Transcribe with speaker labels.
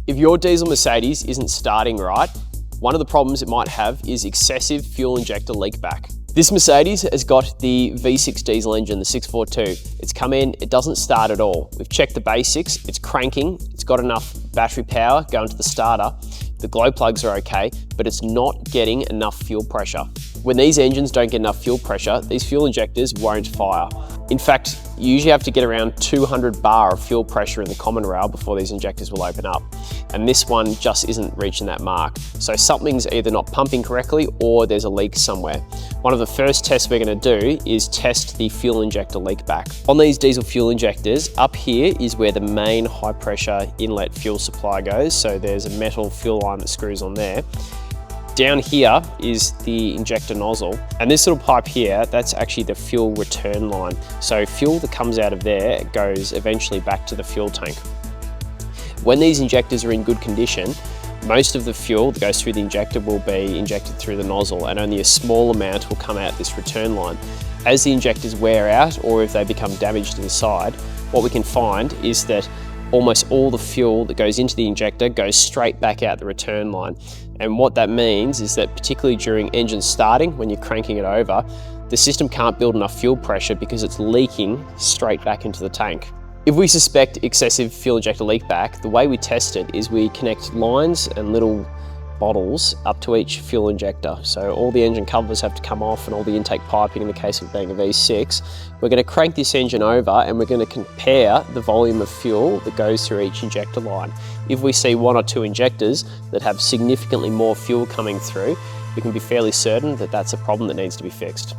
Speaker 1: If your diesel Mercedes isn't starting right, one of the problems it might have is excessive fuel injector leak back. This Mercedes has got the V6 diesel engine, the 642. It's come in, it doesn't start at all. We've checked the basics, it's cranking, it's got enough battery power going to the starter. The glow plugs are okay, but it's not getting enough fuel pressure. When these engines don't get enough fuel pressure, these fuel injectors won't fire. In fact, you usually have to get around 200 bar of fuel pressure in the common rail before these injectors will open up. And this one just isn't reaching that mark. So something's either not pumping correctly or there's a leak somewhere. One of the first tests we're going to do is test the fuel injector leak back. On these diesel fuel injectors, up here is where the main high pressure inlet fuel supply goes. So there's a metal fuel line that screws on there. Down here is the injector nozzle, and this little pipe here, that's actually the fuel return line. So fuel that comes out of there goes eventually back to the fuel tank. When these injectors are in good condition, most of the fuel that goes through the injector will be injected through the nozzle, and only a small amount will come out this return line. As the injectors wear out, or if they become damaged inside, what we can find is that almost all the fuel that goes into the injector goes straight back out the return line. And what that means is that particularly during engine starting, when you're cranking it over, the system can't build enough fuel pressure because it's leaking straight back into the tank. If we suspect excessive fuel injector leak back, the way we test it is we connect lines and little bottles up to each fuel injector. So all the engine covers have to come off and all the intake piping in the case of it being a V6. We're going to crank this engine over and we're going to compare the volume of fuel that goes through each injector line. If we see one or two injectors that have significantly more fuel coming through, we can be fairly certain that that's a problem that needs to be fixed.